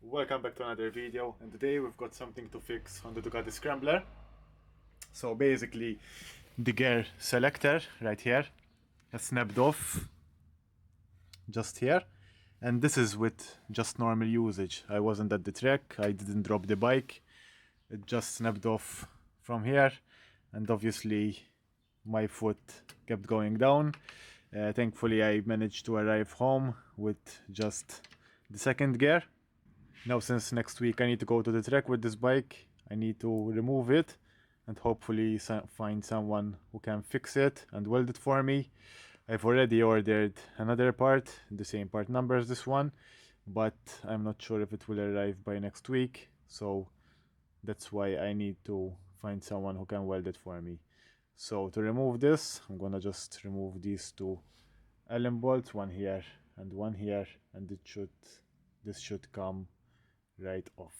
Welcome back to another video, and today we've got something to fix on the Ducati scrambler. So basically the gear selector right here has snapped off just here, and this is with just normal usage. I wasn't at the track, I didn't drop the bike, it just snapped off from here, and obviously my foot kept going down. Thankfully I managed to arrive home with just the second gear. Now, since next week I need to go to the track with this bike, I need to remove it and hopefully find someone who can fix it and weld it for me. I've already ordered another part, the same part number as this one, but I'm not sure if it will arrive by next week, so that's why I need to find someone who can weld it for me. So to remove this, I'm gonna just remove these two Allen bolts, one here and one here, and this should come right off.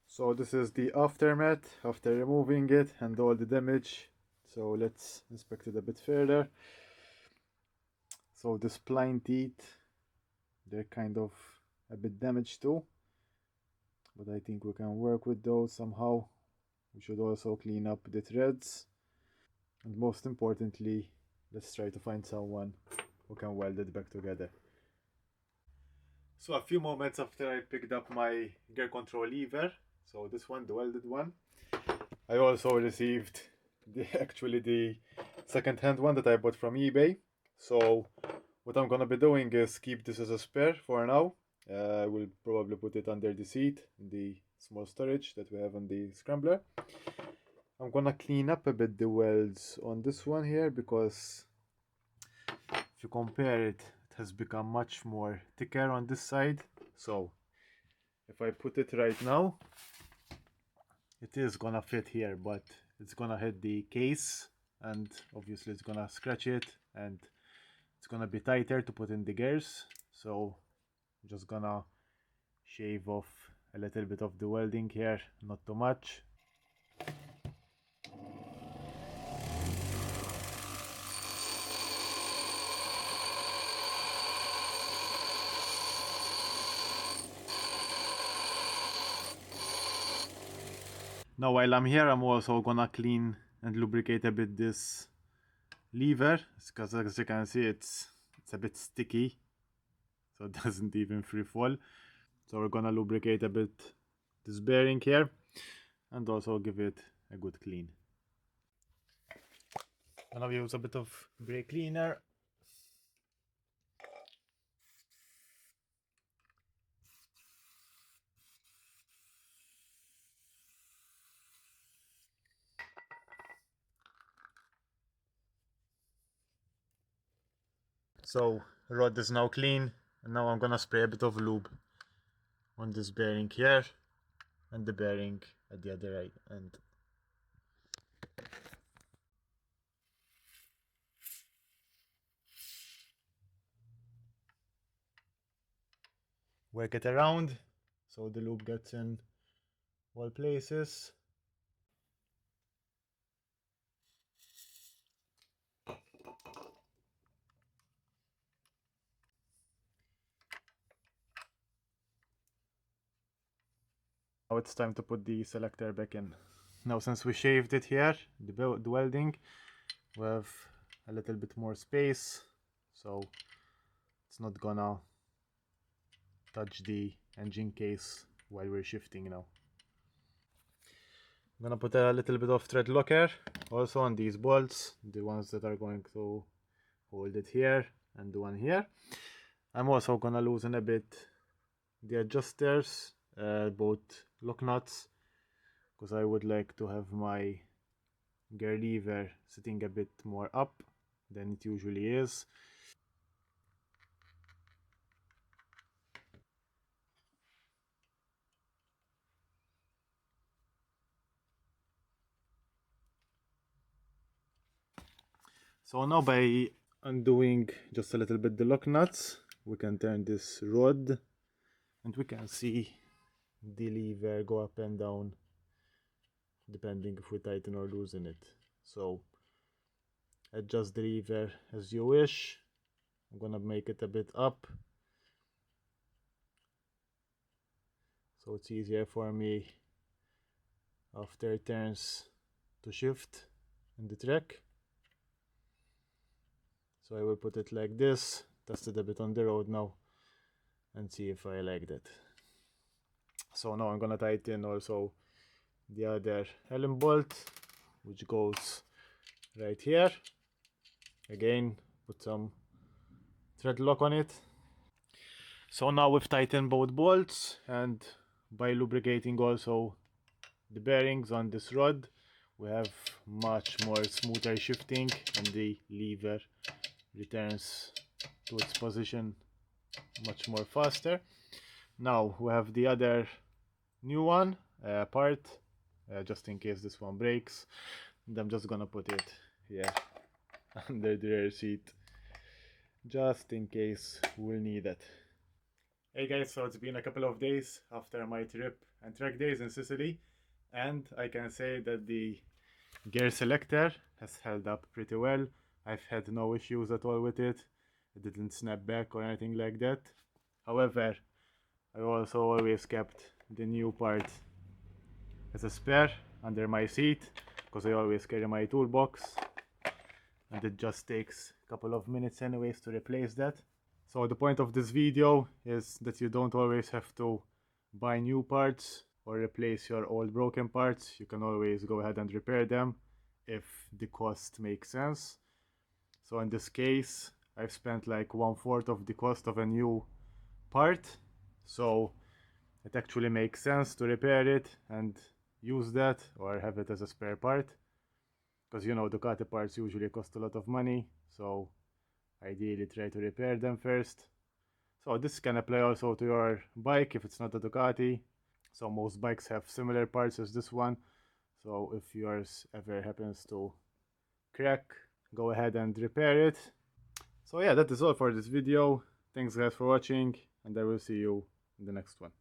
So this is the aftermath after removing it and all the damage. So let's inspect it a bit further. So the spline teeth, they're kind of a bit damaged too, but I think we can work with those somehow. We should also clean up the threads, and most importantly, let's try to find someone who can weld it back together. So a few moments after I picked up my gear control lever, so this one, the welded one, I also received actually the second-hand one that I bought from eBay. So what I'm gonna be doing is keep this as a spare for now. I will probably put it under the seat in the small storage that we have on the scrambler. I'm gonna clean up a bit the welds on this one here, because if you compare it, it has become much more thicker on this side. So if I put it right now, it is gonna fit here, but it's gonna hit the case and obviously it's gonna scratch it, and it's gonna be tighter to put in the gears. So I'm just gonna shave off a little bit of the welding here, not too much. Now while I'm here, I'm also gonna clean and lubricate a bit this lever, because as you can see it's a bit sticky, so it doesn't even free fall. So we're gonna lubricate a bit this bearing here and also give it a good clean. I'm gonna use a bit of brake cleaner. So rod is now clean, and now I'm gonna spray a bit of lube on this bearing here and the bearing at the other end. Work it around so the lube gets in all places. Now it's time to put the selector back in. Now since we shaved it here, the welding, we have a little bit more space, so it's not gonna touch the engine case while we're shifting now. I'm gonna put a little bit of thread locker also on these bolts, the ones that are going to hold it here and the one here. I'm also gonna loosen a bit the adjusters, both lock nuts, because I would like to have my gear lever sitting a bit more up than it usually is. So now by undoing just a little bit the lock nuts, we can turn this rod and we can see the lever go up and down depending if we tighten or loosen it. So adjust the lever as you wish. I'm gonna make it a bit up so it's easier for me after it turns to shift in the track. So I will put it like this, test it a bit on the road now and see if I like that. So now I'm gonna tighten also the other Allen bolt, which goes right here. Again, put some thread lock on it. So now we've tightened both bolts, and by lubricating also the bearings on this rod, we have much more smoother shifting and the lever returns to its position much more faster. Now we have the other new one part, just in case this one breaks, and I'm just gonna put it here under the rear seat just in case we'll need it. Hey guys, so it's been a couple of days after my trip and track days in Sicily, and I can say that the gear selector has held up pretty well. I've had no issues at all with it. It didn't snap back or anything like that. However, I also always kept the new part as a spare under my seat, because I always carry my toolbox and it just takes a couple of minutes anyways to replace that. So the point of this video is that you don't always have to buy new parts or replace your old broken parts. You can always go ahead and repair them if the cost makes sense. So in this case, I've spent like 1/4 of the cost of a new part. So it actually makes sense to repair it and use that or have it as a spare part. Because you know, Ducati parts usually cost a lot of money. So ideally try to repair them first. So this can apply also to your bike if it's not a Ducati. So most bikes have similar parts as this one. So if yours ever happens to crack, go ahead and repair it. So yeah, that is all for this video. Thanks guys for watching, and I will see you in the next one.